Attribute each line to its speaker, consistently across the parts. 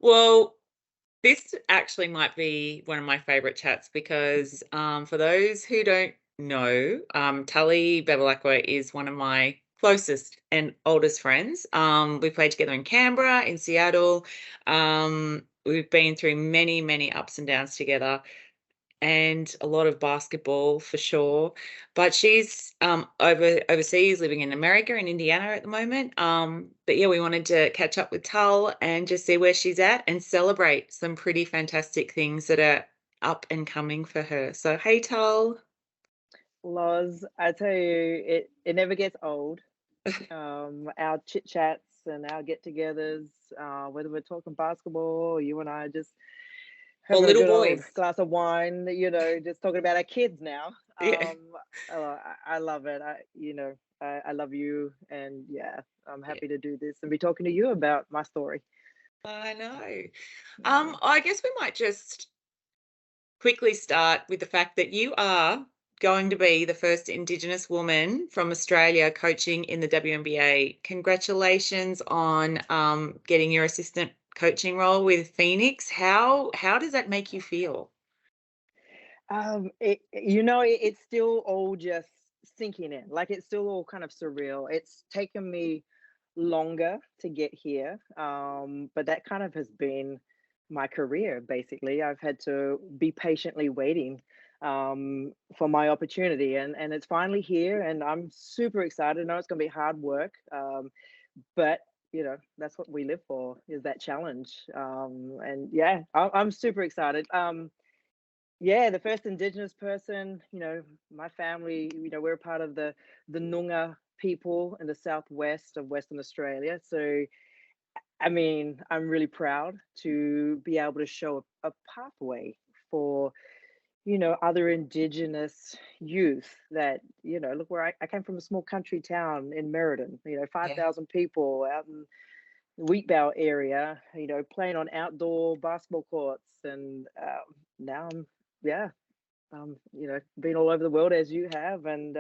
Speaker 1: Well, this actually might be one of my favorite chats because, for those who don't know, Tully Bevilaqua is one of my closest and oldest friends. We played together in Canberra, in Seattle. We've been through many, many ups and downs together and a lot of basketball for sure. But she's overseas living in America in Indiana at the moment. But yeah, we wanted to catch up with Tull and just see where she's at and celebrate some pretty fantastic things that are up and coming for her. So hey Tull.
Speaker 2: Loz, I tell you, it never gets old. Our chit chats and our get-togethers, whether we're talking basketball or you and I just
Speaker 1: Or
Speaker 2: having a
Speaker 1: little
Speaker 2: good old
Speaker 1: boys.
Speaker 2: glass of wine, just talking about our kids now.
Speaker 1: Yeah.
Speaker 2: I love it. I love you, and yeah, I'm
Speaker 1: Yeah.
Speaker 2: happy to do this and be talking to you about my story.
Speaker 1: I know.
Speaker 2: Yeah.
Speaker 1: I guess we might just quickly start with the fact that you are going to be the first Indigenous woman from Australia coaching in the WNBA. Congratulations on getting your assistant coaching role with Phoenix. How does that make you feel?
Speaker 2: It's still all just sinking in. Like it's still all kind of surreal. It's taken me longer to get here, but that kind of has been my career. Basically, I've had to be patiently waiting for my opportunity, and it's finally here, and I'm super excited. I know it's going to be hard work, but that's what we live for, is that challenge. And yeah, I'm super excited. Yeah, the first Indigenous person, my family, we're part of the Noongar people in the southwest of Western Australia. So, I mean, I'm really proud to be able to show a pathway for, other Indigenous youth that, look where I came from, a small country town in Merredin,
Speaker 1: Yeah.
Speaker 2: 5,000 people out in the Wheatbell area, playing on outdoor basketball courts. And now yeah, been all over the world as you have, and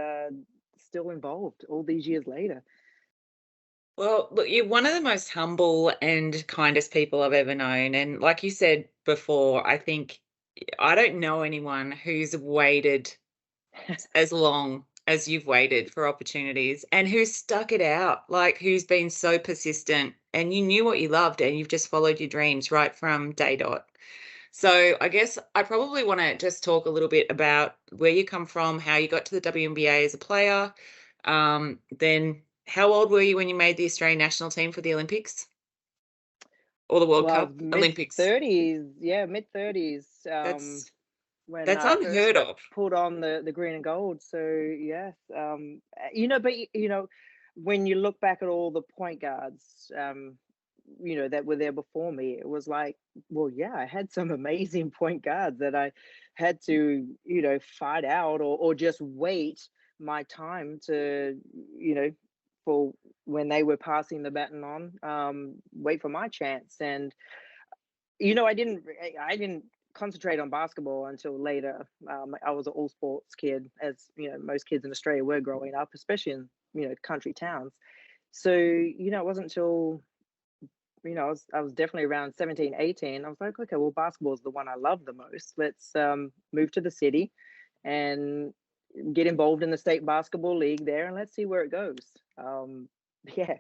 Speaker 2: still involved all these years later.
Speaker 1: Well, look, you're one of the most humble and kindest people I've ever known. And like you said before, I think I don't know anyone who's waited as long as you've waited for opportunities and who's stuck it out, like who's been so persistent and you knew what you loved and you've just followed your dreams right from day dot. So I guess I probably want to just talk a little bit about where you come from, how you got to the WNBA as a player. Then how old were you when you made the Australian national team for the Olympics or the World
Speaker 2: Well, I was
Speaker 1: Cup?
Speaker 2: mid
Speaker 1: Olympics.
Speaker 2: 30s, yeah, mid 30s,
Speaker 1: That's
Speaker 2: when
Speaker 1: that's
Speaker 2: I first
Speaker 1: unheard of.
Speaker 2: pulled on the green and gold. So yes, but when you look back at all the point guards, that were there before me, it was like, well, yeah, I had some amazing point guards that I had to, fight out, or just wait my time to, for when they were passing the baton on, wait for my chance. And I didn't concentrate on basketball until later. I was an all sports kid, as most kids in Australia were growing up, especially in country towns. So it wasn't until I was definitely around 17, 18. I was like, okay, well, basketball is the one I love the most. Let's move to the city and get involved in the state basketball league there, and let's see where it goes. Um, yeah,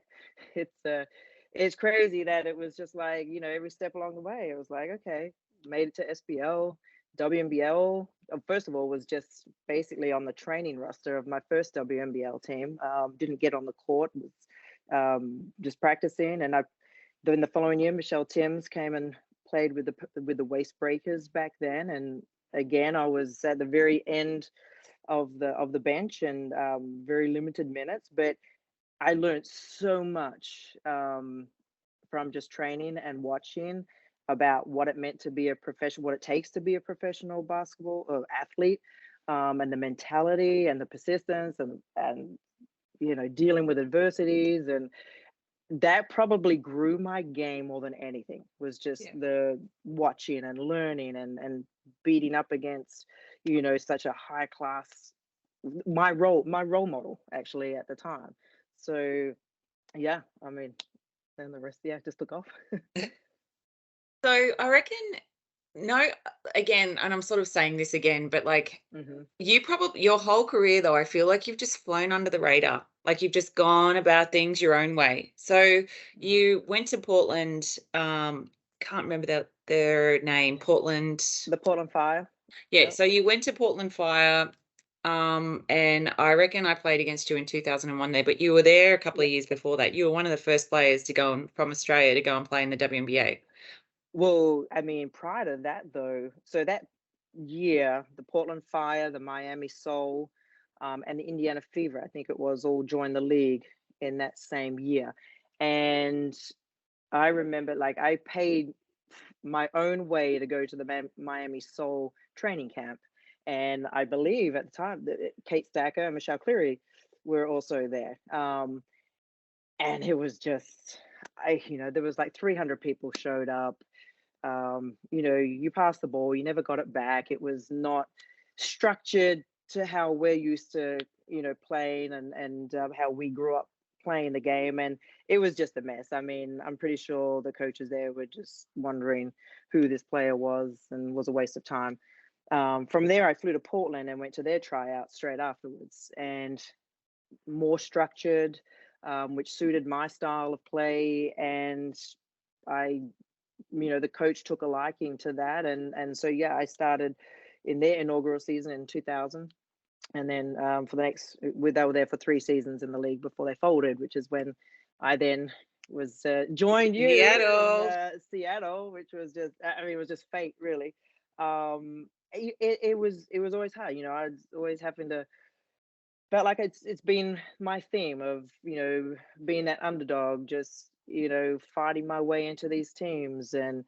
Speaker 2: it's uh, it's crazy that it was just like, every step along the way. It was like, okay, made it to SBL, WNBL. First of all, was just basically on the training roster of my first WNBL team. Didn't get on the court, was just practicing. And then the following year, Michelle Timms came and played with the Waist Breakers back then. And again, I was at the very end of the bench, and very limited minutes, but I learned so much from just training and watching about what it meant to be a professional, what it takes to be a professional basketball or athlete, and the mentality and the persistence, and dealing with adversities. And that probably grew my game more than anything, was just
Speaker 1: Yeah.
Speaker 2: the watching and learning, and beating up against such a high class, my role model actually at the time. So yeah, I mean, then the rest, yeah, just took off.
Speaker 1: So I reckon no, again, and I'm sort of saying this again, but like
Speaker 2: Hmm.
Speaker 1: you probably your whole career though, I feel like you've just flown under the radar. Like you've just gone about things your own way. So
Speaker 2: Hmm.
Speaker 1: you went to Portland, can't remember their name, Portland.
Speaker 2: The Portland Fire.
Speaker 1: Yeah,
Speaker 2: Yep.
Speaker 1: so you went to Portland Fire, and I reckon I played against you in 2001 there, but you were there a couple of
Speaker 2: Yep.
Speaker 1: years before that. You were one of the first players to go from Australia to go and play in the WNBA.
Speaker 2: Well, I mean, prior to that, though, so that year, the Portland Fire, the Miami Soul, and the Indiana Fever, I think it was, all joined the league in that same year. And I remember, like, I paid my own way to go to the Miami Soul training camp. And I believe at the time that Kate Stacker and Michelle Cleary were also there. And it was just, there was like 300 people showed up. You passed the ball, you never got it back. It was not structured to how we're used to, playing and how we grew up playing the game. And it was just a mess. I mean, I'm pretty sure the coaches there were just wondering who this player was and was a waste of time. From there, I flew to Portland and went to their tryout straight afterwards, and more structured, which suited my style of play. And I the coach took a liking to that, and so yeah, I started in their inaugural season in 2000, and then for the next, they were there for 3 seasons in the league before they folded, which is when I then was joined you in
Speaker 1: Seattle.
Speaker 2: Seattle, which was just, I mean, it was just fate, really. It was always hard, I was always having to, felt like it's been my theme of, being that underdog, just, fighting my way into these teams. And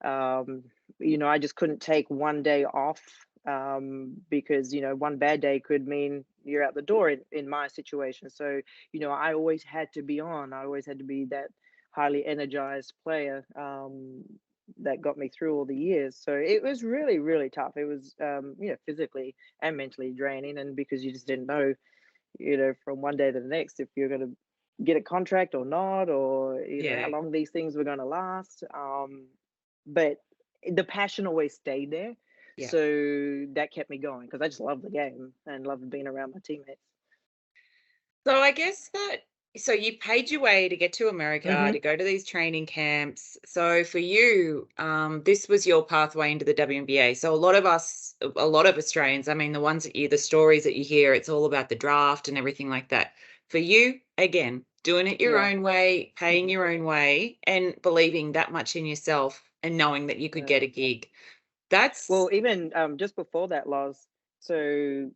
Speaker 2: um, I just couldn't take one day off, because, one bad day could mean you're out the door in my situation. So, I always had to be on. I always had to be that highly energized player, that got me through all the years. So it was really, really tough. It was, physically and mentally draining. And because you just didn't know, from one day to the next, if you're going to get a contract or not, or, how
Speaker 1: Yeah,
Speaker 2: long these things were going to last. But the passion always stayed there.
Speaker 1: yeah.
Speaker 2: So that kept me going because I just love the game and love being around my teammates.
Speaker 1: So I guess that so you paid your way to get to America
Speaker 2: Hmm.
Speaker 1: to go to these training camps. So for you, this was your pathway into the WNBA. So a lot of Australians, I mean, the stories that you hear, it's all about the draft and everything like that. For you, again, doing it your
Speaker 2: Yeah.
Speaker 1: own way, paying
Speaker 2: Hmm.
Speaker 1: your own way, and believing that much in yourself and knowing that you could
Speaker 2: Yeah.
Speaker 1: get a gig. That's
Speaker 2: Well, even just before that, Loz, so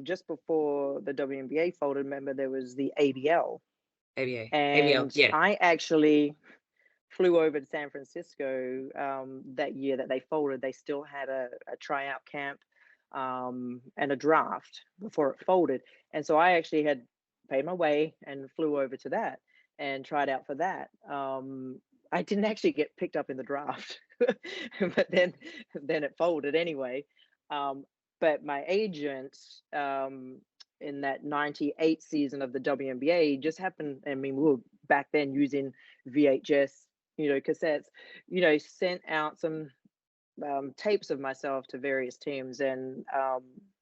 Speaker 2: just before the WNBA folded, remember there was the ABL.
Speaker 1: ABA, ABL,
Speaker 2: And
Speaker 1: yeah,
Speaker 2: I actually flew over to San Francisco that year that they folded. They still had a tryout camp, and a draft before it folded. And so I actually had paid my way and flew over to that and tried out for that. I didn't actually get picked up in the draft, but then it folded anyway. Um, but my agent, in that 98 season of the WNBA, just happened. I mean, we were back then using VHS, cassettes, sent out some tapes of myself to various teams. And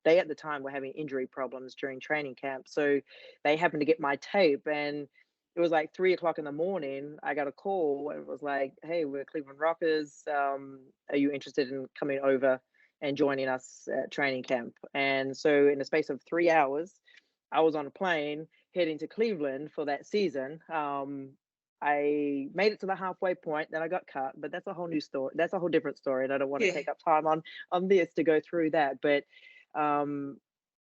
Speaker 2: they at the time were having injury problems during training camp. So they happened to get my tape. And it was like 3 o'clock in the morning. I got a call and it was like, "Hey, we're Cleveland Rockers. Are you interested in coming over and joining us at training camp?" And so, in the space of 3 hours, I was on a plane heading to Cleveland for that season. I made it to the halfway point, then I got cut, but that's a whole new story. That's a whole different story, and I don't want to
Speaker 1: yeah.
Speaker 2: take up time on this to go through that. But um,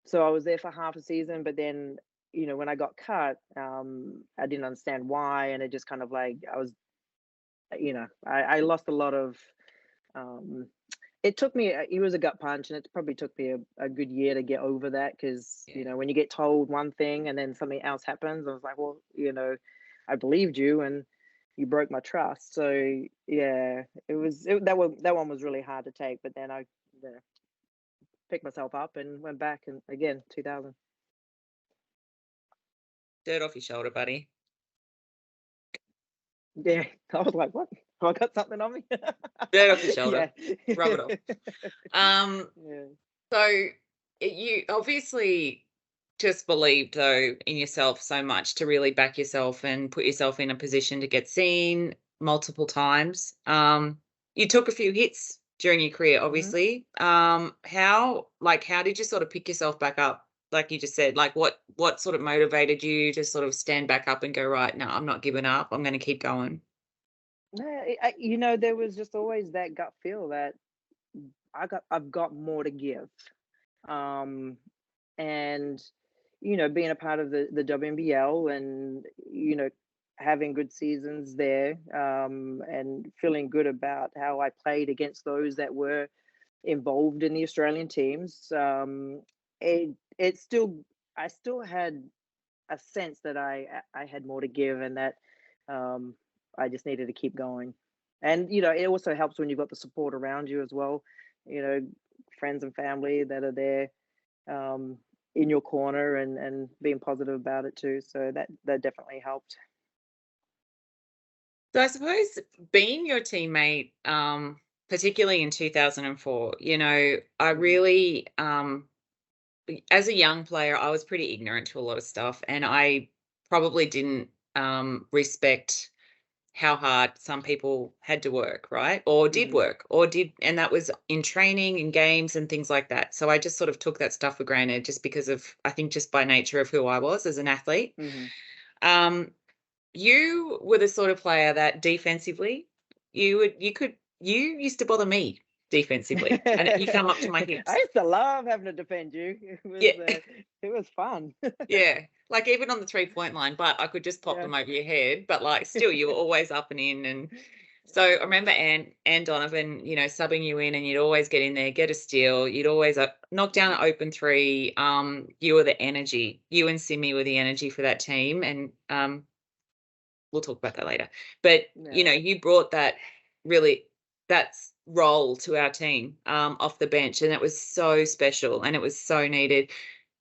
Speaker 2: so I was there for half a season, but then, when I got cut, I didn't understand why, and it just kind of like I was, I lost a lot of. Um, it took me. It was a gut punch, and it probably took me a good year to get over that because,
Speaker 1: Yeah.
Speaker 2: when you get told one thing and then something else happens, I was like, well, I believed you and you broke my trust. So yeah, that one was really hard to take. But then I, you know, picked myself up and went back, and again 2000.
Speaker 1: Dirt off your shoulder, buddy.
Speaker 2: Yeah, I was like, what? Oh, I got something on me.
Speaker 1: Dirt off your shoulder.
Speaker 2: Yeah.
Speaker 1: Rub it off. Um,
Speaker 2: Yeah.
Speaker 1: so you obviously just believed though in yourself so much to really back yourself and put yourself in a position to get seen multiple times. You took a few hits during your career,
Speaker 2: Mhm.
Speaker 1: obviously. How did you sort of pick yourself back up? Like you just said, like what sort of motivated you to sort of stand back up and go, right, no, I'm not giving up. I'm going to keep going.
Speaker 2: No, there was just always that gut feel that I've got more to give. Um, and being a part of the WNBL and having good seasons there, and feeling good about how I played against those that were involved in the Australian teams. It still I still had a sense that I had more to give, and that um, I just needed to keep going. And it also helps when you've got the support around you as well. You know, friends and family that are there, um, in your corner, and being positive about it too. So that definitely helped.
Speaker 1: So I suppose being your teammate, particularly in 2004, I
Speaker 2: Hmm.
Speaker 1: really, as a young player, I was pretty ignorant to a lot of stuff, and I probably didn't respect how hard some people had to work, right? Or did
Speaker 2: Hmm.
Speaker 1: work, or did, and that was in training and games and things like that. So I just sort of took that stuff for granted just because of, I think, just by nature of who I was as an athlete.
Speaker 2: Hmm.
Speaker 1: Um, you were the sort of player that defensively, you used to bother me defensively, and you come up to my
Speaker 2: I
Speaker 1: hips.
Speaker 2: used to love having to defend you.
Speaker 1: Yeah,
Speaker 2: It was fun.
Speaker 1: yeah, like even on the 3-point line, but I could just pop
Speaker 2: Yeah.
Speaker 1: them over your head, but, like, still, you were always up and in, and so I remember Ann Donovan, subbing you in, and you'd always get in there, get a steal, you'd always, knock down an open 3, you were the energy. You and Simi were the energy for that team, and, we'll talk about that later. But,
Speaker 2: Yeah.
Speaker 1: you brought really that's role to our team, off the bench, and it was so special and it was so needed.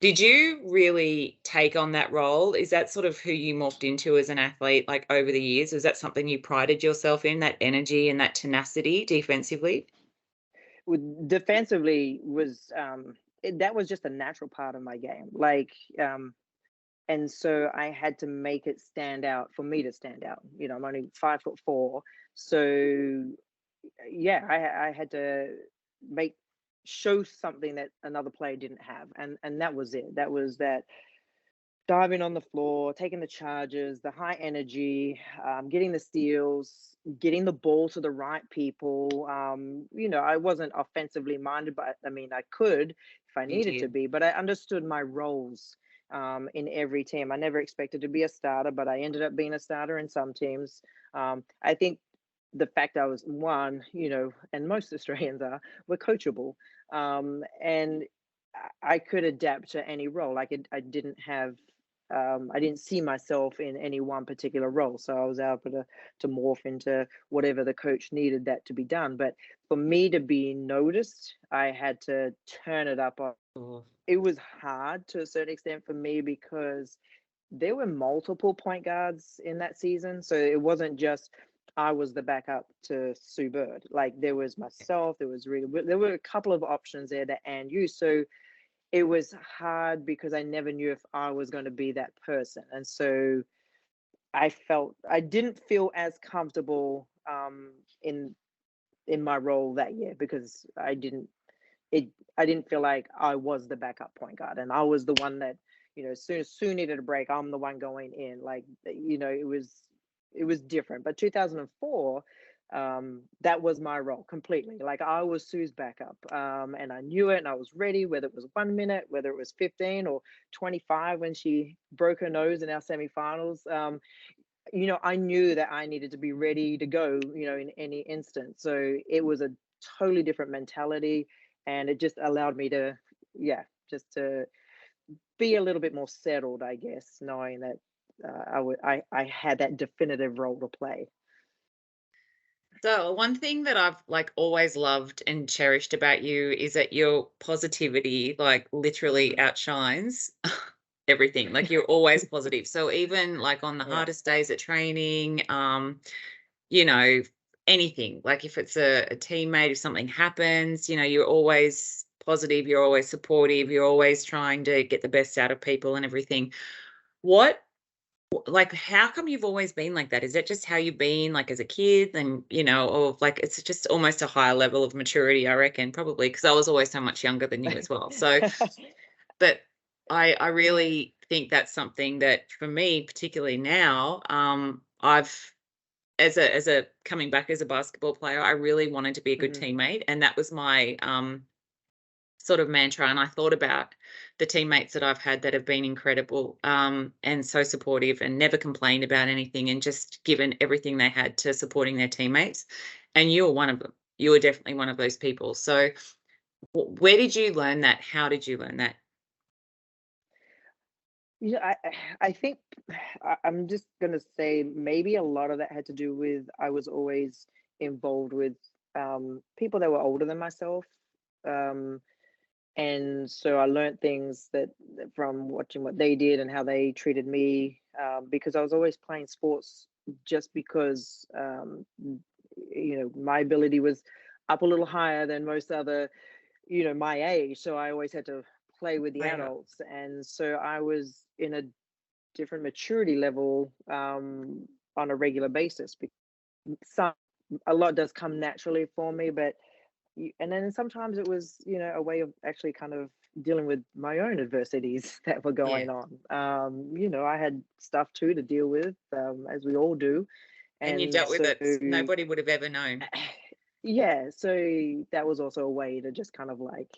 Speaker 1: Did you really take on that role? Is that sort of who you morphed into as an athlete, like, over the years? Was that something you prided yourself in, that energy and that tenacity defensively?
Speaker 2: Defensively was that was just a natural part of my game. Like, and so I had to make it stand out for me to stand out. I'm only 5'4", so yeah, I had to make show something that another player didn't have, and that was it. That was that diving on the floor, taking the charges, the high energy, getting the steals, getting the ball to the right people. I wasn't offensively minded, but I mean, I could if I
Speaker 1: You
Speaker 2: needed to
Speaker 1: did.
Speaker 2: be, but I understood my roles in every team. I never expected to be a starter, but I ended up being a starter in some teams. I think the fact I was one, and most Australians were coachable, and I could adapt to any role. Like I didn't see myself in any one particular role, so I was able to morph into whatever the coach needed that to be done. But for me to be noticed, I had to turn it up.
Speaker 1: Oh,
Speaker 2: It was hard to a certain extent for me because there were multiple point guards in that season, so it wasn't just I was the backup to Sue Bird. Like there was myself, there were a couple of options there that Anne used. So it was hard because I never knew if I was going to be that person. And so I didn't feel as comfortable in my role that year because it I didn't feel like I was the backup point guard and I was the one that, as soon as Sue needed a break, I'm the one going in. Like, it was different. But 2004, that was my role completely. Like I was Sue's backup, and I knew it, and I was ready. Whether it was 1 minute, whether it was 15 or 25 when she broke her nose in our semifinals, I knew that I needed to be ready to go. In any instant. So it was a totally different mentality, and it just allowed me to, yeah, just to be a little bit more settled, I guess, knowing that I had that definitive role to play.
Speaker 1: so one thing that I've, like, always loved and cherished about you is that your positivity, like, literally
Speaker 2: Hmm.
Speaker 1: outshines everything. Like, you're always positive. So even, like, on the
Speaker 2: Yeah.
Speaker 1: hardest days at training, you know, anything. Like if it's a teammate, if something happens, you're always positive, you're always supportive, you're always trying to get the best out of people and everything. What like, how come you've always been like that? Is that just how you've been, like, as a kid and, or, like, it's just almost a higher level of maturity, I reckon, probably because I was always so much younger than you as well. So, but I
Speaker 2: Yeah.
Speaker 1: really think that's something that for me, particularly now, I've as a coming back as a basketball player, I really wanted to be a good
Speaker 2: Mhm.
Speaker 1: teammate, and that was my, sort of mantra, and I thought about the teammates that I've had that have been incredible, and so supportive and never complained about anything and just given everything they had to supporting their teammates, and you were one of them. You were definitely one of those people. So, where did you learn that? How did you learn that?
Speaker 2: Yeah, I think I'm just gonna say maybe a lot of that had to do with I was always involved with people that were older than myself. Um, and so I learned things from watching what they did and how they treated me, because I was always playing sports just because my ability was up a little higher than most other my age, so I always had to play with the
Speaker 1: Right.
Speaker 2: adults, and so I was in a different maturity level on a regular basis. Some A lot does come naturally for me, but and then sometimes it was a way of actually kind of dealing with my own adversities that were
Speaker 1: Yeah.
Speaker 2: going on. I had stuff too to deal with, as we all do,
Speaker 1: And you
Speaker 2: and
Speaker 1: dealt with
Speaker 2: so
Speaker 1: it. Nobody would have ever known.
Speaker 2: yeah, so that was also a way to just kind of like,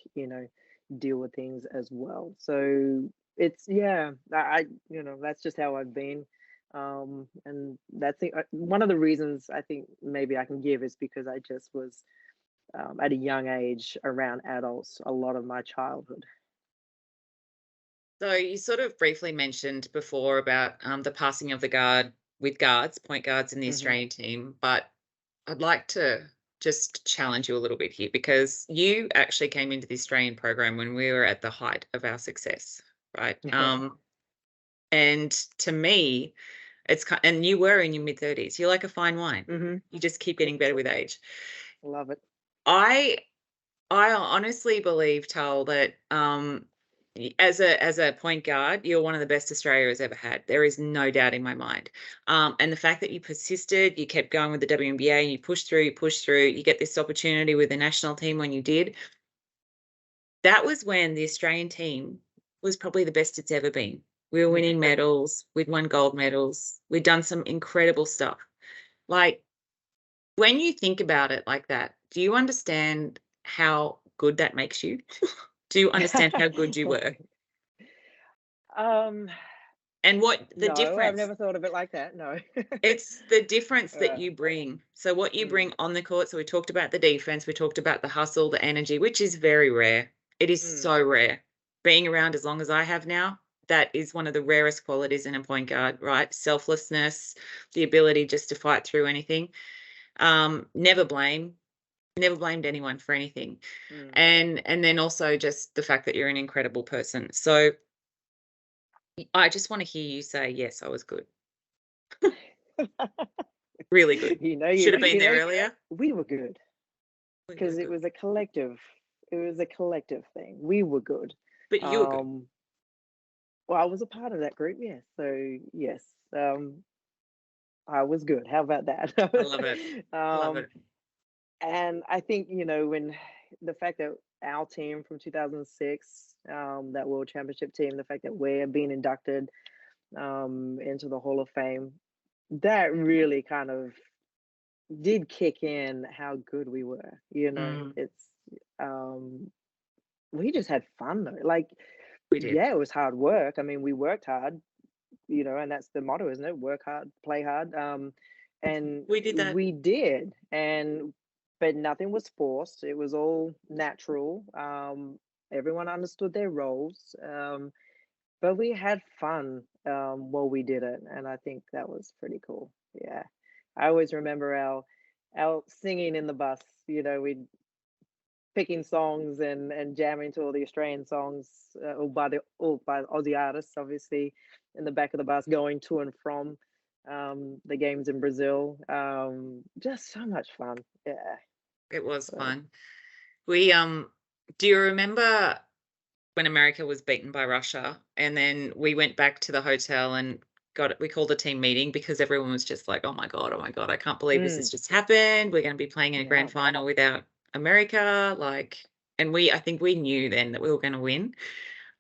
Speaker 2: deal with things as well. So it's yeah, that's just how I've been. And that's one of the reasons I think maybe I can give is because I just was at a young age around adults a lot of my childhood.
Speaker 1: So you sort of briefly mentioned before about the passing of the guard with guards, point guards in the
Speaker 2: Hmm.
Speaker 1: Australian team, but I'd like to just challenge you a little bit here because you actually came into the Australian program when we were at the height of our success, right? And to me, and you were in your mid 30s. You're like a fine wine.
Speaker 2: Hmm.
Speaker 1: You just keep getting better with age.
Speaker 2: Love it.
Speaker 1: I I honestly believe, Tal, that as a point guard, you're one of the best Australia has ever had. There is no doubt in my mind. And the fact that you persisted, you kept going with the WNBA, and you pushed through, you get this opportunity with the national team when you did. That was when the Australian team was probably the best it's ever been. We were winning medals, we'd won gold medals, we'd done some incredible stuff. Like when you think about it like that, do you understand how good that makes you? Do you understand how good you were?
Speaker 2: um,
Speaker 1: And what the
Speaker 2: no, I've
Speaker 1: difference
Speaker 2: never thought of it like that. No.
Speaker 1: it's the difference that
Speaker 2: uh,
Speaker 1: you bring. So what you
Speaker 2: mm,
Speaker 1: bring on the court, so we talked about the defense, we talked about the hustle, the energy, which is very rare. It is
Speaker 2: mm,
Speaker 1: so rare. Being around as long as I have now, that is one of the rarest qualities in a point guard, right? Selflessness, the ability just to fight through anything. Never blame, never blamed anyone for anything.
Speaker 2: mm.
Speaker 1: And then also just the fact that you're an incredible person. So I just want to hear you say, yes, I was good. Really good. Should have been
Speaker 2: You
Speaker 1: there
Speaker 2: know,
Speaker 1: earlier.
Speaker 2: we were good
Speaker 1: We were
Speaker 2: because
Speaker 1: good.
Speaker 2: it was a collective thing. We were good.
Speaker 1: But you were good.
Speaker 2: Um, well, I was a part of that group, yes. So yes, um, I was good. How about that?
Speaker 1: I love it. I love
Speaker 2: um,
Speaker 1: it.
Speaker 2: and I think when the fact that our team from 2006, that World Championship team, the fact that we're being inducted into the Hall of Fame, that really kind of did kick in how good we were.
Speaker 1: Mm,
Speaker 2: It's um we just had fun though. Like,
Speaker 1: we did.
Speaker 2: yeah, it was hard work. I mean, we worked hard, and that's the motto, isn't it? Work hard, play hard. And
Speaker 1: We did that.
Speaker 2: we did. But nothing was forced. It was all natural. Everyone understood their roles. But we had fun while we did it, and I think that was pretty cool. Yeah, I always remember our singing in the bus. We'd picking songs and jamming to all the Australian songs, all by Aussie artists, obviously, in the back of the bus, going to and from. the games in Brazil. Just so much fun. Yeah.
Speaker 1: It was
Speaker 2: So,
Speaker 1: fun. We do you remember when America was beaten by Russia, and then we went back to the hotel and we called a team meeting because everyone was just like, oh my God, I can't believe this has
Speaker 2: mm,
Speaker 1: just happened. We're going to be playing in a
Speaker 2: yeah.
Speaker 1: grand final without America. Like, and I think we knew then that we were going to win.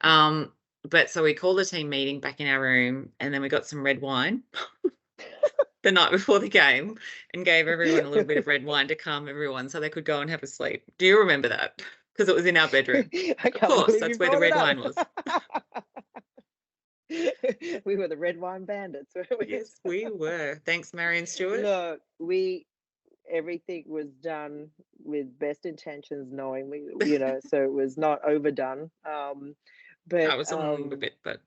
Speaker 1: Um, but so we called a team meeting back in our room, and then we got some red wine the night before the game and gave everyone a little bit of red wine to calm everyone so they could go and have a sleep. Do you remember that? Because it was in our bedroom.
Speaker 2: I
Speaker 1: Of
Speaker 2: can't
Speaker 1: course,
Speaker 2: believe you
Speaker 1: that's where the
Speaker 2: brought it
Speaker 1: red
Speaker 2: up.
Speaker 1: wine was.
Speaker 2: We were the red wine bandits. Weren't we?
Speaker 1: Yes, we were. Thanks, Marion Stewart.
Speaker 2: Look, we everything was done with best intentions, knowing so it was not overdone. But
Speaker 1: I was on a little bit, but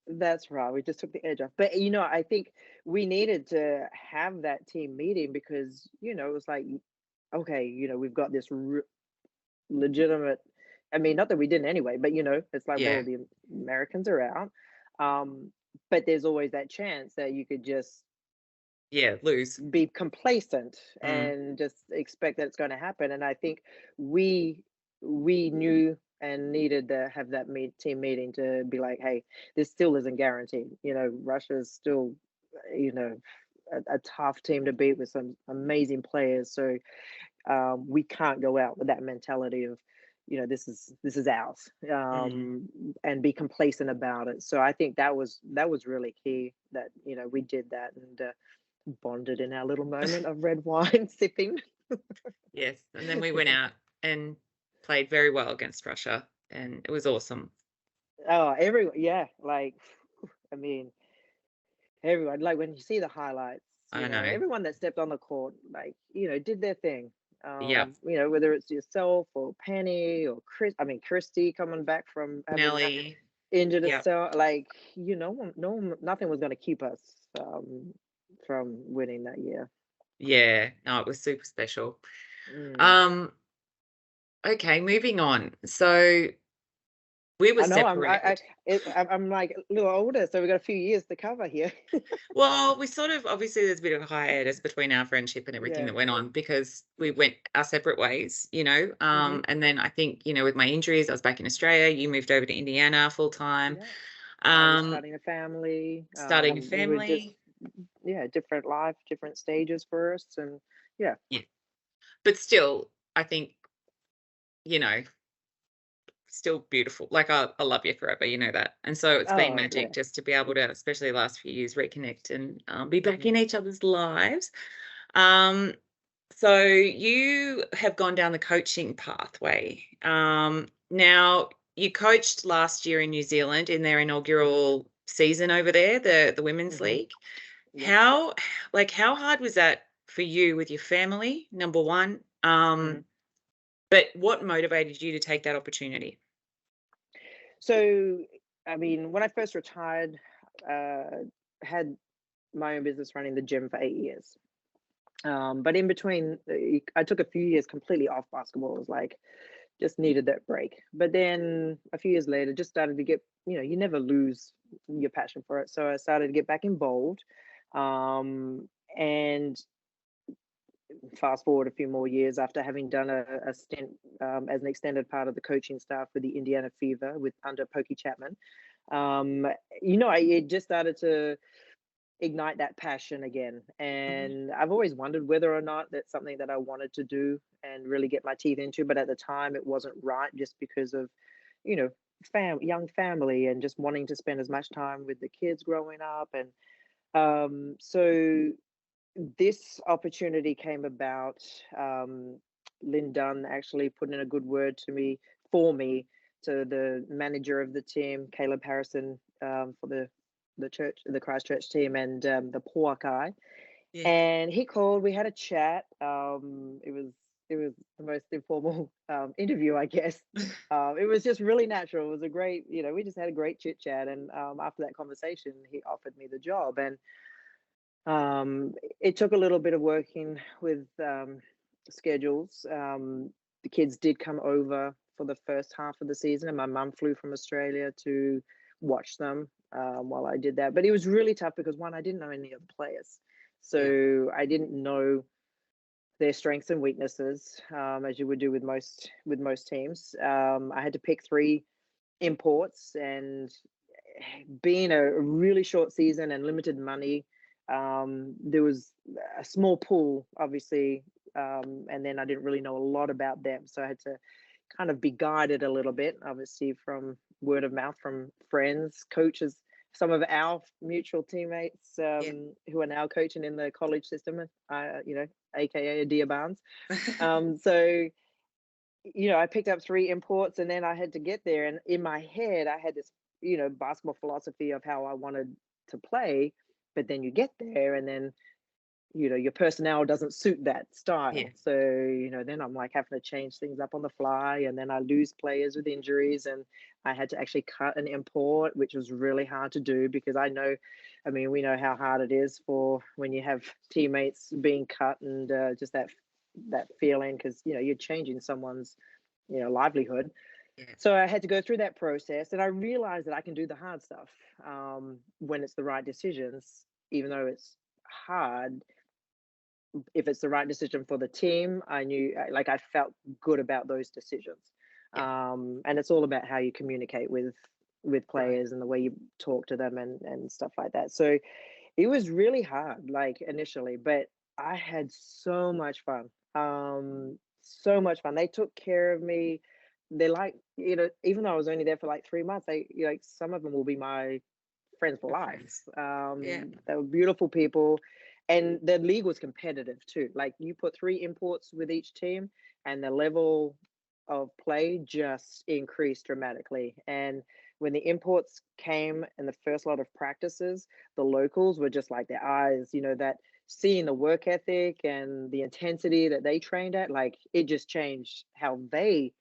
Speaker 2: that's right. We just took the edge off. But I think we needed to have that team meeting because it was like, okay, we've got this legitimate. I mean, not that we didn't anyway, but it's like, well,
Speaker 1: yeah,
Speaker 2: the Americans are out. But there's always that chance that you could just
Speaker 1: yeah, lose.
Speaker 2: be complacent
Speaker 1: Mm.
Speaker 2: and just expect that it's going to happen. And I think we knew and needed to have that team meeting to be like, hey, this still isn't guaranteed. Russia is still, you know, a tough team to beat with some amazing players. So we can't go out with that mentality of, this is ours,
Speaker 1: Mm.
Speaker 2: and be complacent about it. So I think that was really key that we did that and bonded in our little moment of red wine sipping.
Speaker 1: Yes, and then we went out and played very well against Russia, and it was awesome.
Speaker 2: Oh, everyone, yeah, like, I mean, everyone, like when you see the highlights,
Speaker 1: I know.
Speaker 2: everyone that stepped on the court, like, did their thing.
Speaker 1: Yeah,
Speaker 2: Whether it's yourself or Penny or Christy coming back from having
Speaker 1: Nelly.
Speaker 2: injured
Speaker 1: Yeah,
Speaker 2: herself, like, nothing was going to keep us from winning that year.
Speaker 1: yeah. No, it was super special.
Speaker 2: Mm.
Speaker 1: Um, okay, moving on. So we were
Speaker 2: I know
Speaker 1: separated.
Speaker 2: I'm like a little older, so we've got a few years to cover here.
Speaker 1: Well, we sort of obviously there's a bit of a hiatus between our friendship and everything
Speaker 2: Yeah.
Speaker 1: that went on because we went our separate ways.
Speaker 2: Hmm.
Speaker 1: And then I think, with my injuries, I was back in Australia, you moved over to Indiana full time,
Speaker 2: Yeah. I was
Speaker 1: um,
Speaker 2: starting a family.
Speaker 1: starting a
Speaker 2: We were just,
Speaker 1: family.
Speaker 2: yeah, different life, different stages for us, and yeah.
Speaker 1: Yeah. But still, I think, you know, still beautiful. Like I love you forever, you know that. And so it's been
Speaker 2: Oh
Speaker 1: magic
Speaker 2: yeah.
Speaker 1: just to be able to, especially the last few years, reconnect and be back in each other's lives. Um, So you have gone down the coaching pathway. Now you coached last year in New Zealand in their inaugural season over there, the Women's
Speaker 2: Hmm.
Speaker 1: League.
Speaker 2: Yep.
Speaker 1: How hard was that for you with your family? Number one.
Speaker 2: Hmm.
Speaker 1: But what motivated you to take that opportunity?
Speaker 2: So, I mean, when I first retired, had my own business running the gym for 8 years. But in between, I took a few years completely off basketball. It was like just needed that break. But then a few years later, just started to get, you never lose your passion for it. So I started to get back involved. And fast forward a few more years after having done a stint as an extended part of the coaching staff with the Indiana Fever with under Pokey Chapman. It just started to ignite that passion again.
Speaker 1: Mhm.
Speaker 2: And I've always wondered whether or not that's something that I wanted to do and really get my teeth into. But at the time, it wasn't right just because of, you know, young family and just wanting to spend as much time with the kids growing up. And so this opportunity came about. Lynn Dunn actually put in a good word for me, to the manager of the team, Caleb Harrison, for the church, the Christchurch team, and the Puakai.
Speaker 1: Yeah.
Speaker 2: And he called. We had a chat. It was the most informal interview, I guess. It was just really natural. It was a great, we just had a great chit chat. And after that conversation, he offered me the job. And it took a little bit of working with schedules. The kids did come over for the first half of the season, and my mum flew from Australia to watch them. while I did that. But it was really tough because one, I didn't know any of the players,
Speaker 1: Yeah.
Speaker 2: so I didn't know their strengths and weaknesses, as you would do with most teams. I had to pick three imports, and being a really short season and limited money, there was a small pool, obviously, and then I didn't really know a lot about them, so I had to kind of be guided a little bit, obviously from word of mouth from friends, coaches, some of our mutual teammates
Speaker 1: Yeah.
Speaker 2: who are now coaching in the college system, aka Adia Barnes. So I picked up three imports, and then I had to get there. And in my head, I had this, basketball philosophy of how I wanted to play. But then you get there, and then, your personnel doesn't suit that
Speaker 1: Yeah.
Speaker 2: style. So, then I'm like having to change things up on the fly. And then I lose players with injuries. And I had to actually cut an import, which was really hard to do because we know how hard it is for when you have teammates being cut, and just that feeling, because you're changing someone's livelihood.
Speaker 1: Yeah.
Speaker 2: So I had to go through that process, and I realized that I can do the hard stuff when it's the right decisions, even though it's hard. If it's the right decision for the team, I knew, like, I felt good about those decisions.
Speaker 1: Yeah.
Speaker 2: And it's all about how you communicate with
Speaker 1: Right.
Speaker 2: players and the way you talk to them and stuff like that. So it was really hard, like, initially, but I had so much fun. So much fun. They took care of me. They like, even though I was only there for like 3 months, like, some of them will be my friends for
Speaker 1: Your
Speaker 2: life.
Speaker 1: friends. Yeah.
Speaker 2: They were beautiful people, and the league was competitive too. Like, you put three imports with each team, and the level of play just increased dramatically. And when the imports came in the first lot of practices, the locals were just like, their eyes, that seeing the work ethic and the intensity that they trained at, like, it just changed how they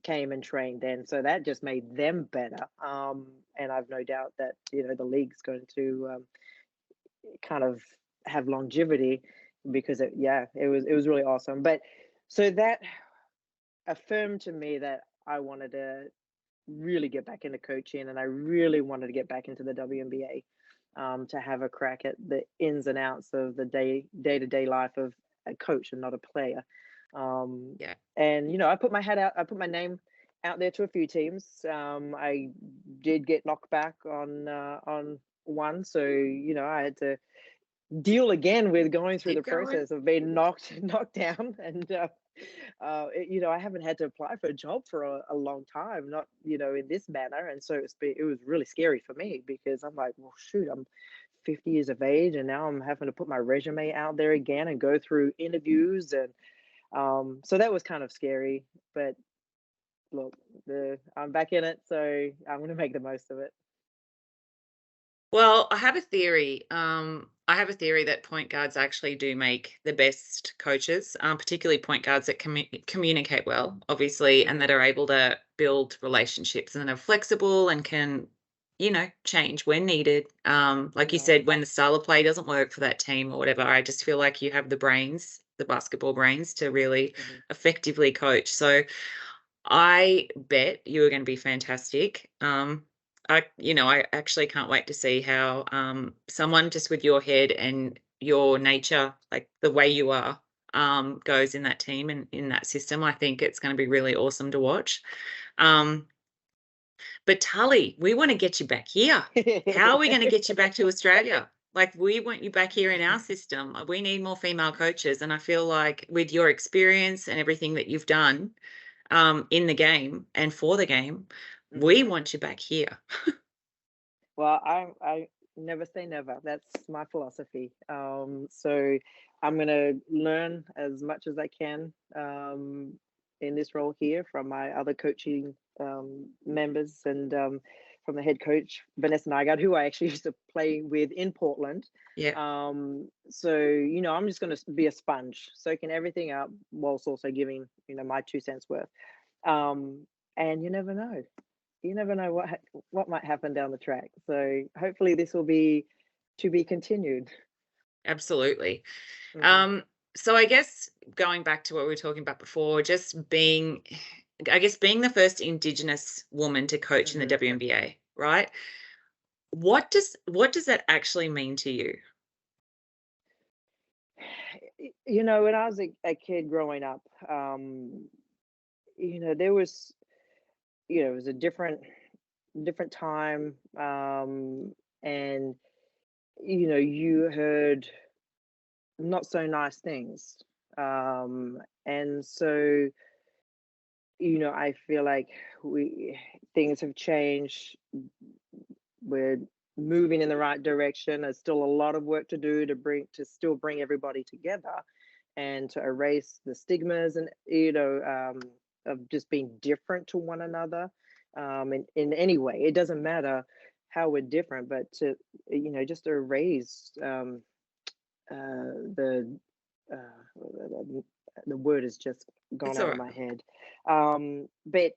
Speaker 2: came and trained then. So that just made them better. And I've no doubt that, the league's going to kind of have longevity, because it was really awesome. But so that affirmed to me that I wanted to really get back into coaching, and I really wanted to get back into the WNBA, to have a crack at the ins and outs of the to day life of a coach and not a player. Um,
Speaker 1: Yeah.
Speaker 2: and I put my name out there to a few teams. I did get knocked back on one, so I had to deal again with going through the
Speaker 1: Keep going.
Speaker 2: process of being knocked down. And I haven't had to apply for a job for a long time, not in this manner. And so it was really scary for me, because I'm like, well, shoot, I'm 50 years of age, and now I'm having to put my resume out there again and go through interviews. And so that was kind of scary. But look, I'm back in it, so I'm going to make the most of it.
Speaker 1: Well, I have a theory that point guards actually do make the best coaches, particularly point guards that communicate well, obviously, and that
Speaker 2: Hmm.
Speaker 1: are able to build relationships and are flexible and can, change when needed. Like you
Speaker 2: Yeah.
Speaker 1: said, when the style of play doesn't work for that team or whatever, I just feel like you have the brains, the basketball brains, to really
Speaker 2: Hmm.
Speaker 1: effectively coach. So I bet you are going to be fantastic. I actually can't wait to see how someone just with your head and your nature, like the way you are, goes in that team and in that system. I think it's going to be really awesome to watch. Um, but Tully, we want to get you back here. How are we going to get you back to Australia? Like, we want you back here in our system. We need more female coaches, and I feel like with your experience and everything that you've done, in the game and for the game, we
Speaker 2: Hmm.
Speaker 1: want you back here.
Speaker 2: Well, I never say never. That's my philosophy. So I'm gonna learn as much as I can in this role here from my other coaching members, and from the head coach Vanessa Nygaard, who I actually used to play with in Portland.
Speaker 1: Yeah,
Speaker 2: So I'm just gonna be a sponge, soaking everything up, whilst also giving my 2 cents worth. Um, and you never know what might happen down the track. So hopefully this will be to be continued.
Speaker 1: absolutely.
Speaker 2: Hmm.
Speaker 1: Um, so I guess going back to what we were talking about before, just being, I guess, being the first Indigenous woman to coach in the
Speaker 2: Hmm.
Speaker 1: WNBA, right? what does that actually mean to you?
Speaker 2: When I was a kid growing up, there was, it was a different time, and you heard not so nice things, and so I feel like we things have changed. We're moving in the right direction. There's still a lot of work to do to still bring everybody together and to erase the stigmas and of just being different to one another, in any way. It doesn't matter how we're different, but to just erase, the the word has just gone
Speaker 1: It's
Speaker 2: out of
Speaker 1: alright.
Speaker 2: my head. But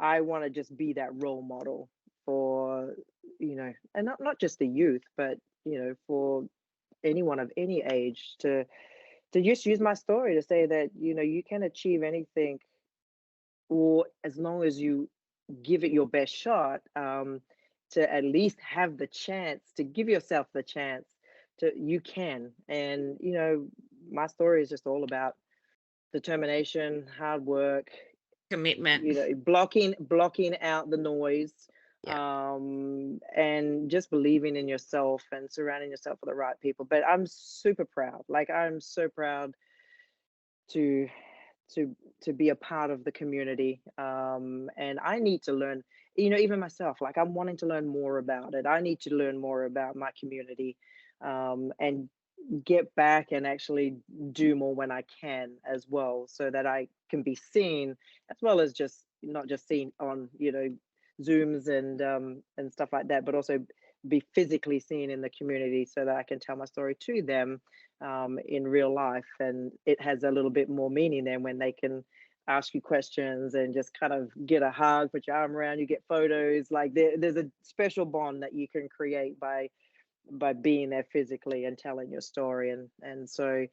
Speaker 2: I want to just be that role model for, and not just the youth, but for anyone of any age to just use my story to say that you can achieve anything, or as long as you give it your best shot, to at least have the chance, to give yourself the chance to, you can. And my story is just all about determination, hard work,
Speaker 1: Commitment.
Speaker 2: blocking out the noise,
Speaker 1: Yeah.
Speaker 2: and just believing in yourself and surrounding yourself with the right people. But I'm super proud. Like, I'm so proud to to be a part of the community, and I need to learn, even myself, like, I'm wanting to learn more about it. I need to learn more about my community, and get back and actually do more when I can as well, so that I can be seen, as well as just not just seen on Zooms and stuff like that, but also be physically seen in the community, so that I can tell my story to them, in real life, and it has a little bit more meaning than when they can ask you questions and just kind of get a hug, put your arm around you, get photos. Like, there's a special bond that you can create by being there physically and telling your story, and so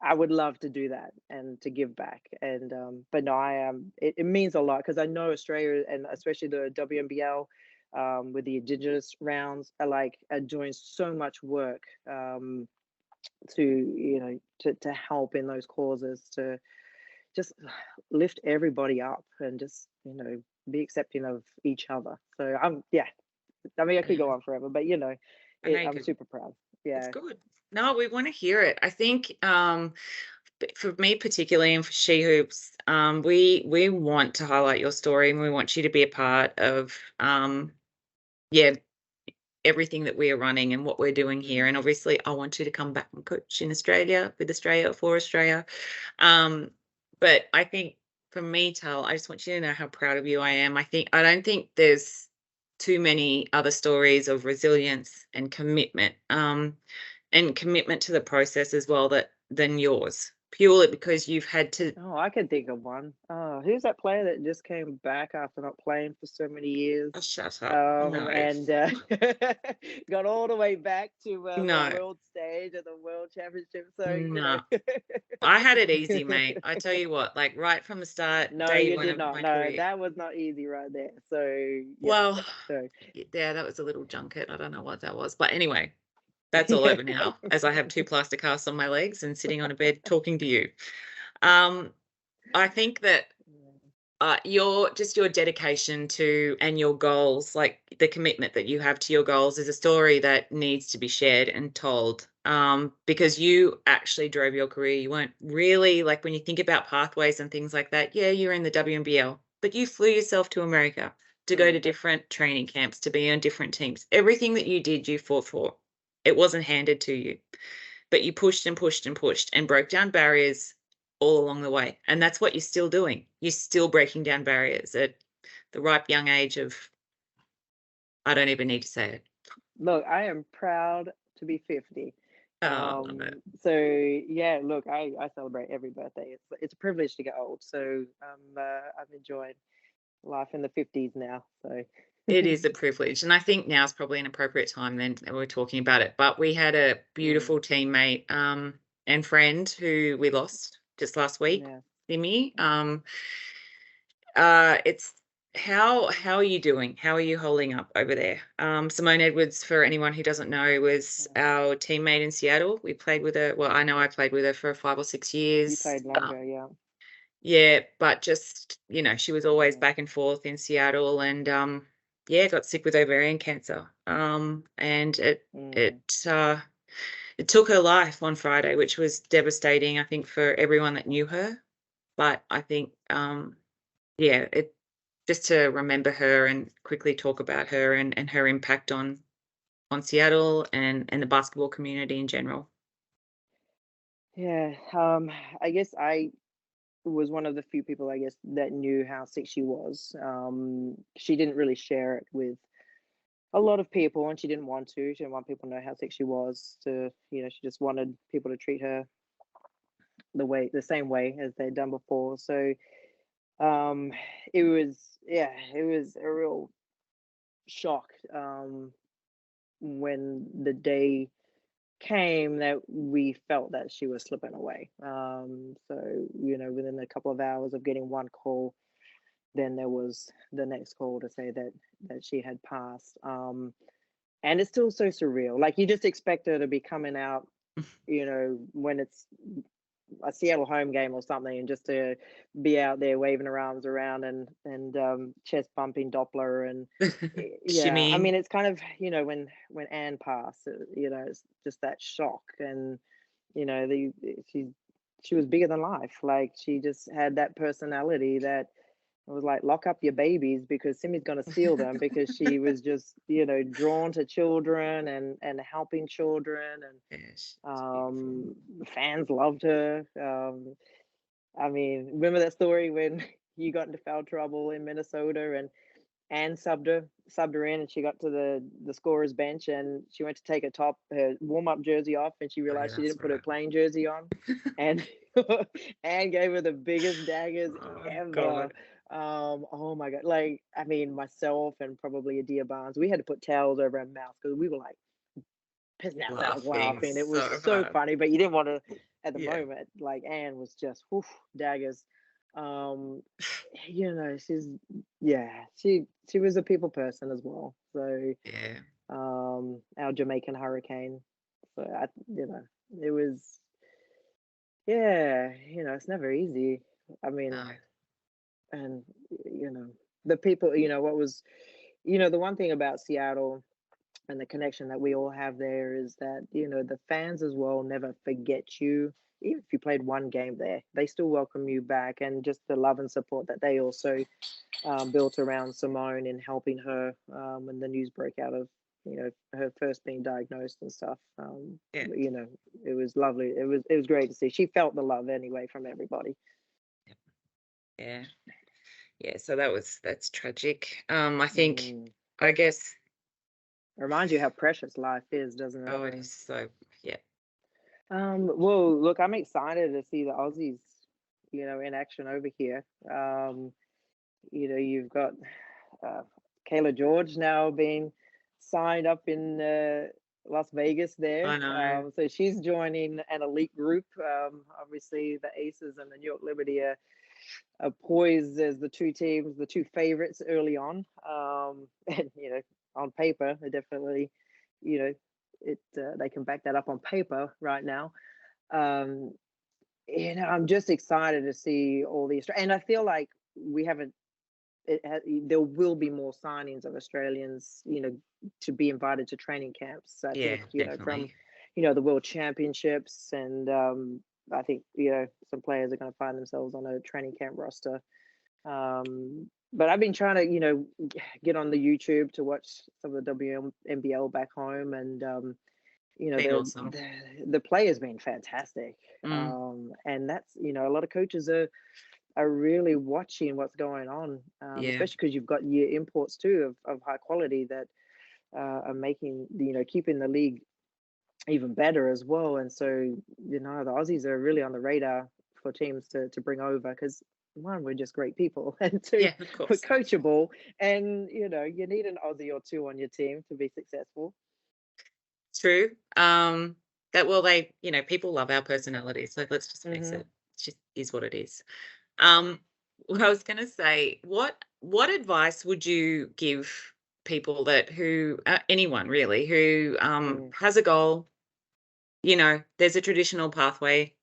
Speaker 2: I would love to do that and to give back. And but no, I am it means a lot, because I know Australia, and especially the WNBL, with the Indigenous rounds, are doing so much work, to to help in those causes, to just lift everybody up, and just be accepting of each other. So yeah, I mean, I could go
Speaker 1: Yeah.
Speaker 2: on forever, but
Speaker 1: I know you
Speaker 2: I'm
Speaker 1: could.
Speaker 2: super proud.
Speaker 1: It's
Speaker 2: Yeah.
Speaker 1: good. No, we wanna hear it. I think, for me particularly and for She Hoops, we want to highlight your story and we want you to be a part of, yeah, everything that we are running and what we're doing here. And obviously, I want you to come back and coach in Australia, with Australia, for Australia. Um, but I think for me, Tal, I just want you to know how proud of you I am. I don't think there's too many other stories of resilience and commitment to the process as well than yours, purely because you've had to.
Speaker 2: Oh, I can think of one. Who's that player that just came back after not playing for so many years?
Speaker 1: Oh, shut up. No,
Speaker 2: And got all the way back to the
Speaker 1: no,
Speaker 2: world stage at the World Championship. So,
Speaker 1: no. I had it easy, mate. I tell you what, like right from the start,
Speaker 2: no,
Speaker 1: day
Speaker 2: you
Speaker 1: one
Speaker 2: did
Speaker 1: of
Speaker 2: not.
Speaker 1: my
Speaker 2: No,
Speaker 1: career.
Speaker 2: that was not easy right there. So, yeah.
Speaker 1: Well,
Speaker 2: So,
Speaker 1: yeah, that was a little junket. I don't know what that was. But anyway, that's all over now, as I have two plaster casts on my legs and sitting on a bed talking to you. Um, I think that your dedication to and your goals, like the commitment that you have to your goals, is a story that needs to be shared and told. Because you actually drove your career. You weren't really, like, when you think about pathways and things like that. Yeah, you're in the WNBL, but you flew yourself to America to go to
Speaker 2: mm,
Speaker 1: different training camps, to be on different teams. Everything that you did, you fought for. It wasn't handed to you, but you pushed and pushed and pushed and broke down barriers all along the way. And that's what you're still doing. You're still breaking down barriers at the ripe young age of, I don't even need to say it.
Speaker 2: look, I am proud to be 50.
Speaker 1: Oh, I love it.
Speaker 2: So yeah, look, I celebrate every birthday. It's a privilege to get old. So I'm enjoying life in the 50s now. So
Speaker 1: It is a privilege. And I think now is probably an appropriate time then that we're talking about it. But we had a
Speaker 2: mm,
Speaker 1: beautiful teammate and friend who we lost just last week,
Speaker 2: yeah.
Speaker 1: Simi. It's how are you doing? How are you holding up over there? Simone Edwards, for anyone who doesn't know, was
Speaker 2: Mm.
Speaker 1: our teammate in Seattle. We played with her. Well, I know I played with her for 5 or 6
Speaker 2: You
Speaker 1: years.
Speaker 2: played longer, yeah.
Speaker 1: Yeah, but just, she was always
Speaker 2: Mm,
Speaker 1: back and forth in Seattle and, yeah, got sick with ovarian cancer. And
Speaker 2: mm.
Speaker 1: it it took her life on Friday, which was devastating, I think, for everyone that knew her. But I think, yeah, it just to remember her and quickly talk about her and her impact on Seattle and the basketball community in general.
Speaker 2: Yeah, I guess I was one of the few people, I guess, that knew how sick she was. She didn't really share it with a lot of people, and she didn't want to. She didn't want people to know how sick she was. She just wanted people to treat her the same way as they'd done before. So, um, it was, yeah, it was a real shock when the day came that we felt that she was slipping away. Within a couple of hours of getting one call, then there was the next call to say that she had passed. And it's still so surreal. Like you just expect her to be coming out, when it's a Seattle home game or something, and just to be out there waving her arms around and chest bumping Doppler and yeah. I
Speaker 1: Shimmying.
Speaker 2: mean, it's kind of when Anne passed, it's just that shock and the she was bigger than life. Like she just had that personality that it was like, lock up your babies because Simi's going to steal them because she was just, drawn to children and helping children. And
Speaker 1: Yes, it's beautiful.
Speaker 2: fans loved her. I mean, remember that story when you got into foul trouble in Minnesota and subbed her in, and she got to the scorer's bench, and she went to take her warm up jersey off, and she
Speaker 1: Oh, yeah,
Speaker 2: realized she
Speaker 1: that's
Speaker 2: didn't put her
Speaker 1: right.
Speaker 2: playing jersey on, and and gave her the biggest daggers
Speaker 1: Oh,
Speaker 2: ever.
Speaker 1: God.
Speaker 2: Oh my god! Like I mean, myself and probably Adia Barnes, we had to put towels over our mouths because we were like pissing ourselves
Speaker 1: Laughing
Speaker 2: laughing. It was
Speaker 1: so
Speaker 2: so
Speaker 1: hard.
Speaker 2: funny, but you didn't want to at the
Speaker 1: Yeah.
Speaker 2: moment. Like Anne was just whew, daggers. Um, she's yeah, she was a people person as well. So
Speaker 1: Yeah.
Speaker 2: our Jamaican hurricane. So it was yeah, it's never easy. I mean,
Speaker 1: No.
Speaker 2: and you know, the people, what was the one thing about Seattle and the connection that we all have there is that the fans as well never forget you. Even if you played one game there, they still welcome you back, and just the love and support that they also built around Simone in helping her when the news broke out of her first being diagnosed and stuff.
Speaker 1: Yeah.
Speaker 2: It was lovely. It was great to see. She felt the love anyway from everybody.
Speaker 1: Yep. Yeah. Yeah. So that's tragic. I think,
Speaker 2: Mm.
Speaker 1: I guess,
Speaker 2: It reminds you how precious life is, doesn't it?
Speaker 1: oh, it is so, yeah.
Speaker 2: Well, look, I'm excited to see the Aussies, in action over here. You've got uh, Kayla George now being signed up in Las Vegas there.
Speaker 1: I know.
Speaker 2: So she's joining an elite group. Obviously, the Aces and the New York Liberty are poised as the two favorites early on. And, on paper, they definitely, you know, they can back that up on paper right now. Um, I'm just excited to see all these, and I feel like we haven't there will be more signings of Australians, to be invited to training camps. I
Speaker 1: Yeah,
Speaker 2: think, from,
Speaker 1: definitely.
Speaker 2: the World Championships, and I think, some players are going to find themselves on a training camp roster. But I've been trying to, get on the YouTube to watch some of the WNBL back home, and
Speaker 1: Been awesome.
Speaker 2: the play has been fantastic.
Speaker 1: Mm,
Speaker 2: And that's a lot of coaches are really watching what's going on,
Speaker 1: yeah.
Speaker 2: especially because you've got year imports too of high quality that are making keeping the league even better as well. And so the Aussies are really on the radar for teams to bring over because one, we're just great people, and two,
Speaker 1: Yeah, of
Speaker 2: we're
Speaker 1: course.
Speaker 2: coachable, and you need an Aussie or two on your team to be successful.
Speaker 1: True. That well, people love our personalities. So let's just face
Speaker 2: Hmm.
Speaker 1: it. It just is what it is. Um, Well, I was gonna say, what advice would you give people that who anyone really who
Speaker 2: Mm,
Speaker 1: has a goal, there's a traditional pathway,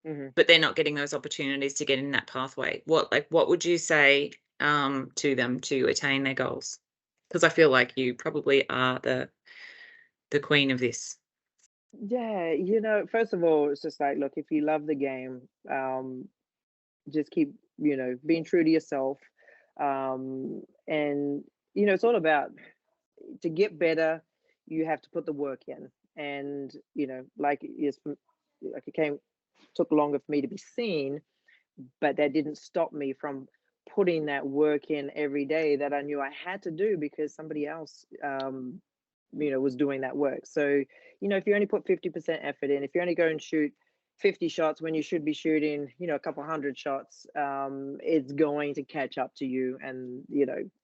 Speaker 2: mhm.
Speaker 1: but they're not getting those opportunities to get in that pathway. What would you say to them to attain their goals? Because I feel like you probably are the queen of this.
Speaker 2: Yeah, first of all, it's just like, look, if you love the game, just keep, being true to yourself. And, it's all about to get better, you have to put the work in. And, like it took longer for me to be seen, but that didn't stop me from putting that work in every day that I knew I had to do because somebody else, was doing that work. So, if you only put 50% effort in, if you only go and shoot 50 shots when you should be shooting, a couple hundred shots, it's going to catch up to you. And,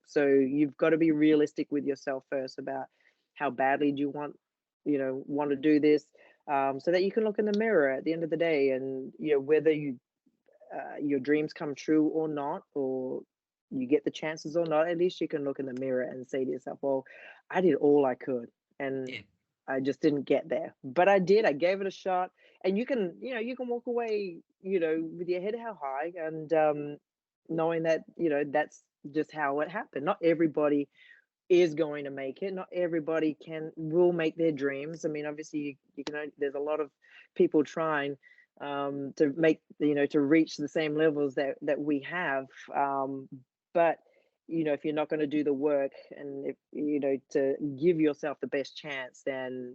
Speaker 2: so you've got to be realistic with yourself first about how badly do you want to do this, so that you can look in the mirror at the end of the day and, whether your dreams come true or not, or you get the chances or not, at least you can look in the mirror and say to yourself, well, I did all I could and
Speaker 1: Yeah.
Speaker 2: I just didn't get there. But I did, I gave it a shot. And you can walk away, with your head held high and knowing that, that's just how it happened. Not everybody is going to make it. Not everybody will make their dreams. I mean, obviously, you can only, there's a lot of people trying to make to reach the same levels that we have. But if you're not going to do the work and if to give yourself the best chance, then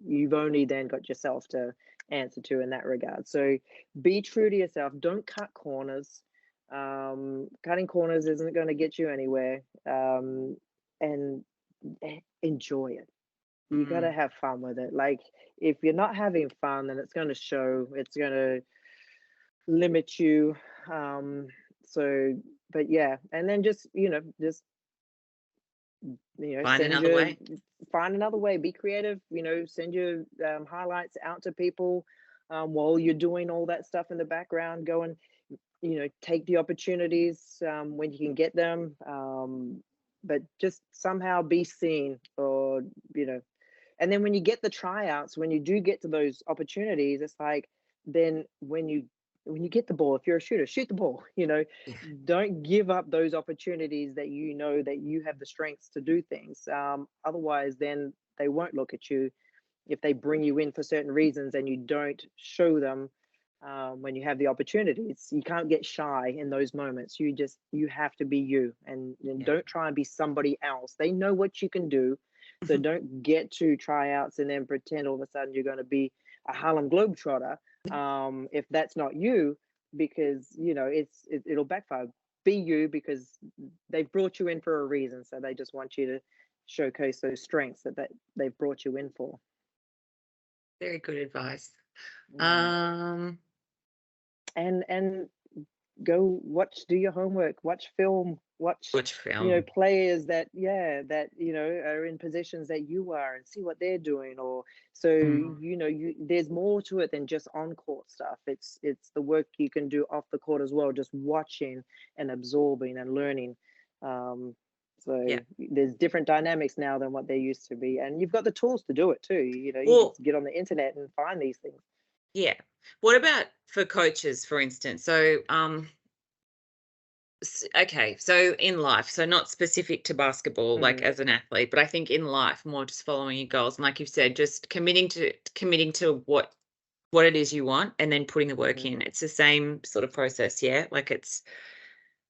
Speaker 2: you've only then got yourself to answer to in that regard. So be true to yourself. Don't cut corners. Cutting corners isn't going to get you anywhere. And enjoy it. You got to
Speaker 1: Mm.
Speaker 2: have fun with it. Like if you're not having fun, then it's going to show. It's going to limit you. Um, so, but yeah, and then just
Speaker 1: Find
Speaker 2: send
Speaker 1: another
Speaker 2: your
Speaker 1: way.
Speaker 2: find another way. Be creative. Send your highlights out to people while you're doing all that stuff in the background. Go and take the opportunities when you can get them. But just somehow be seen, or you know and then when you get the tryouts, when you do get to those opportunities, it's like then when you get the ball, if you're a shooter, shoot the ball.
Speaker 1: Yeah.
Speaker 2: Don't give up those opportunities that that you have the strengths to do things. Otherwise, then they won't look at you if they bring you in for certain reasons and you don't show them when you have the opportunities. You can't get shy in those moments. You have to be you, and
Speaker 1: Yeah.
Speaker 2: don't try and be somebody else. They know what you can do, so don't get to tryouts and then pretend all of a sudden you're going to be a Harlem Globetrotter if that's not you, because it'll backfire. Be you because they've brought you in for a reason, so they just want you to showcase those strengths that they've brought you in for.
Speaker 1: Very good advice.
Speaker 2: Mm.
Speaker 1: Um,
Speaker 2: And go do your homework, watch film, watch
Speaker 1: which film?
Speaker 2: players that, yeah, that are in positions that you are, and see what they're doing. Or so
Speaker 1: Mm.
Speaker 2: there's more to it than just on court stuff. It's the work you can do off the court as well, just watching and absorbing and learning. um
Speaker 1: Yeah.
Speaker 2: so there's different dynamics now than what there used to be, and you've got the tools to do it too. You
Speaker 1: Well,
Speaker 2: just get on the internet and find these things.
Speaker 1: yeah. What about for coaches, for instance? So, okay, so in life, so not specific to basketball, like
Speaker 2: Hmm.
Speaker 1: as an athlete, but I think in life, more just following your goals, and like you've said, just committing to what it is you want, and then putting the work
Speaker 2: Hmm.
Speaker 1: in. It's the same sort of process, yeah. Like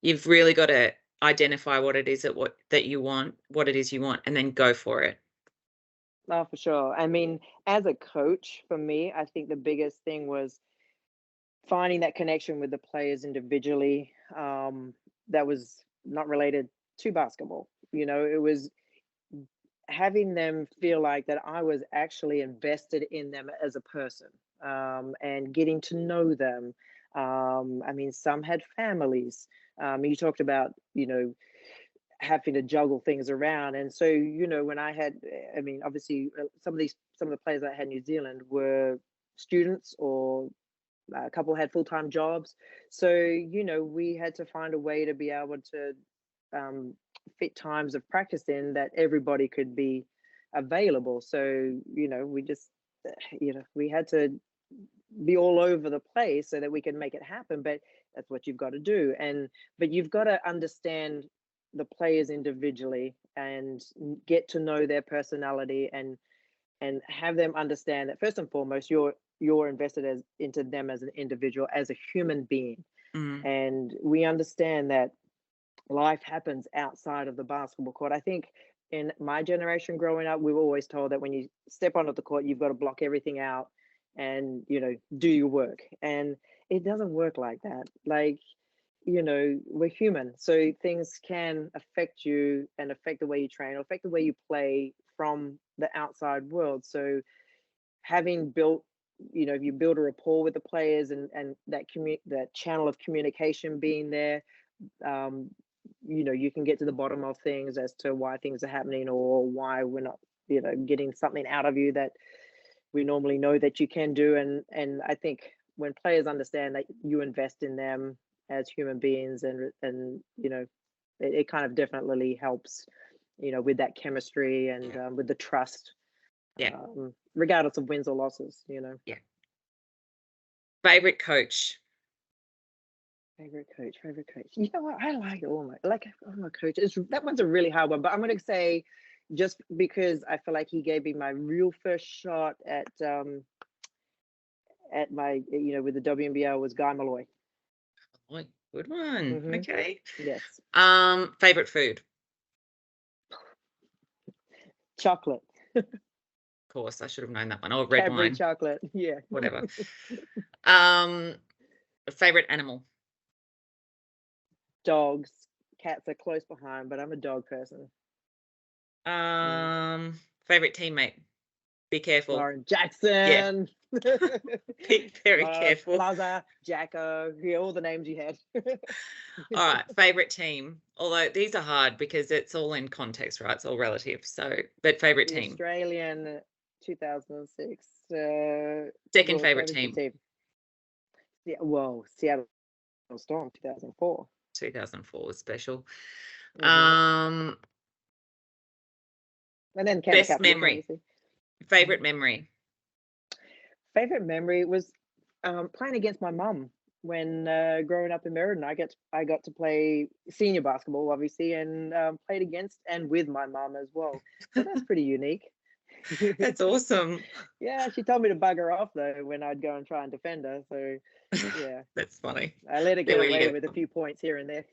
Speaker 1: you've really got to identify what it is that you want, what it is you want, and then go for it.
Speaker 2: Oh, for sure. I mean, as a coach, for me, I think the biggest thing was finding that connection with the players individually, that was not related to basketball. It was having them feel like that I was actually invested in them as a person, and getting to know them. I mean, some had families. You talked about, having to juggle things around. And so, when I mean, obviously, some of the players I had in New Zealand were students or a couple had full-time jobs. So, we had to find a way to be able to fit times of practice in that everybody could be available. So, we just, we had to be all over the place so that we can make it happen. But that's what you've got to do. But you've got to understand the players individually and get to know their personality and have them understand that first and foremost you're invested into them as an individual, as a human being.
Speaker 1: Mm.
Speaker 2: And we understand that life happens outside of the basketball court. I think in my generation growing up, we were always told that when you step onto the court, you've got to block everything out and, do your work. And it doesn't work like that. Like, we're human. So things can affect you and affect the way you train or affect the way you play from the outside world. So having built, if you build a rapport with the players and that channel of communication being there, you can get to the bottom of things as to why things are happening or why we're not, getting something out of you that we normally know that you can do. And I think when players understand that you invest in them as human beings and it kind of definitely helps, with that chemistry and with the trust,
Speaker 1: Yeah.
Speaker 2: regardless of wins or losses,
Speaker 1: Yeah. Favorite coach?
Speaker 2: Favorite coach. You know what? I like all my coaches. That one's a really hard one, but I'm gonna say just because I feel like he gave me my real first shot at my with the WNBA was Guy Malloy.
Speaker 1: Oh, good one.
Speaker 2: Mhm.
Speaker 1: Okay.
Speaker 2: Yes.
Speaker 1: Favorite food?
Speaker 2: Chocolate.
Speaker 1: Of course, I should have known that one. Oh, red
Speaker 2: Cadbury
Speaker 1: wine.
Speaker 2: chocolate. Yeah.
Speaker 1: Whatever. Favorite animal?
Speaker 2: Dogs. Cats are close behind, but I'm a dog person.
Speaker 1: Favorite teammate? Be careful.
Speaker 2: Lauren
Speaker 1: Yeah.
Speaker 2: Jackson.
Speaker 1: Be very
Speaker 2: Love,
Speaker 1: careful.
Speaker 2: Plaza, Jacko, all the names you had.
Speaker 1: All right. Favorite team? Although these are hard because it's all in context, right? It's all relative. So, but favorite
Speaker 2: The
Speaker 1: team?
Speaker 2: Australian 2006.
Speaker 1: Second
Speaker 2: What
Speaker 1: favorite
Speaker 2: was the
Speaker 1: team?
Speaker 2: team? Yeah, well, Seattle Storm 2004.
Speaker 1: 2004 was special.
Speaker 2: And then Canada
Speaker 1: Best
Speaker 2: Capitals,
Speaker 1: memory?
Speaker 2: obviously.
Speaker 1: Favorite memory?
Speaker 2: Favorite memory was playing against my mum when growing up in Meriden. I got to play senior basketball, obviously, and played against and with my mum as well. So that's pretty unique.
Speaker 1: That's awesome.
Speaker 2: Yeah, she told me to bug her off though when I'd go and try and defend her. So yeah,
Speaker 1: That's funny.
Speaker 2: I let her get
Speaker 1: There you
Speaker 2: away
Speaker 1: go.
Speaker 2: with a few points here and there.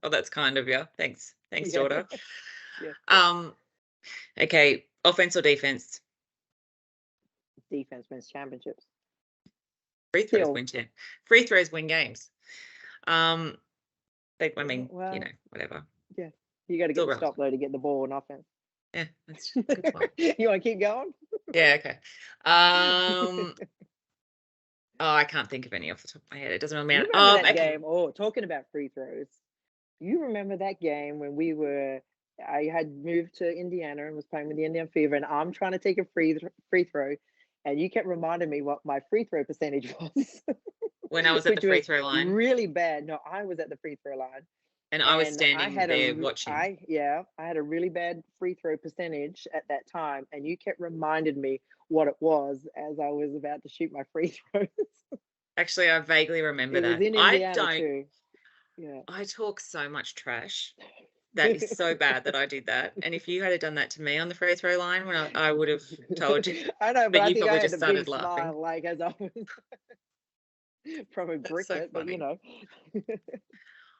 Speaker 1: Oh, that's kind of you. Thanks,
Speaker 2: Yeah.
Speaker 1: daughter.
Speaker 2: Yeah.
Speaker 1: Okay, offense or defense?
Speaker 2: Defense wins championships.
Speaker 1: Free throws
Speaker 2: Kill.
Speaker 1: win Free throws win games. I mean,
Speaker 2: Well,
Speaker 1: whatever.
Speaker 2: yeah, you got to
Speaker 1: It's all
Speaker 2: get the
Speaker 1: relative.
Speaker 2: stop though to get the ball in offense.
Speaker 1: Yeah, that's a good one.
Speaker 2: You want to keep going?
Speaker 1: Yeah, okay. Oh, I can't think of any off the top of my head. It doesn't really
Speaker 2: You
Speaker 1: matter.
Speaker 2: remember
Speaker 1: Oh,
Speaker 2: that
Speaker 1: okay.
Speaker 2: game? Oh, talking about free throws. You remember that game when I had moved to Indiana and was playing with the Indian Fever, and I'm trying to take a free throw, and you kept reminding me what my free throw percentage was.
Speaker 1: When I was at the
Speaker 2: Which
Speaker 1: free
Speaker 2: was
Speaker 1: throw line
Speaker 2: really bad. No, I was at the free throw line.
Speaker 1: and I was
Speaker 2: And
Speaker 1: standing there watching.
Speaker 2: I had a really bad free throw percentage at that time, and you kept reminding me what it was as I was about to shoot my free throws.
Speaker 1: Actually, I vaguely remember
Speaker 2: It was
Speaker 1: that.
Speaker 2: in Indiana too. Yeah.
Speaker 1: I talk so much trash. That is so bad that I did that. And if you had done that to me on the free throw line, when I would have told you,
Speaker 2: I know, but
Speaker 1: but
Speaker 2: I
Speaker 1: you
Speaker 2: think I
Speaker 1: probably
Speaker 2: had
Speaker 1: just
Speaker 2: a
Speaker 1: started
Speaker 2: big
Speaker 1: laughing.
Speaker 2: smile, like as I was probably
Speaker 1: That's
Speaker 2: bricked
Speaker 1: so
Speaker 2: it, but
Speaker 1: funny.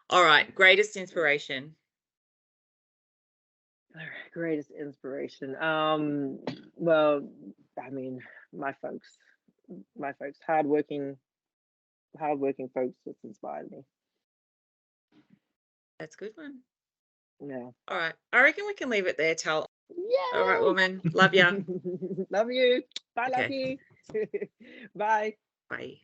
Speaker 1: All right, greatest inspiration.
Speaker 2: Greatest inspiration. Well, I mean, my folks, hardworking folks just inspired me.
Speaker 1: That's a good one.
Speaker 2: Yeah.
Speaker 1: All right. I reckon we can leave it there, Tal. All right,
Speaker 2: Yay!
Speaker 1: woman. Love ya.
Speaker 2: Love you. Bye, love
Speaker 1: Okay.
Speaker 2: you. Bye.
Speaker 1: Bye.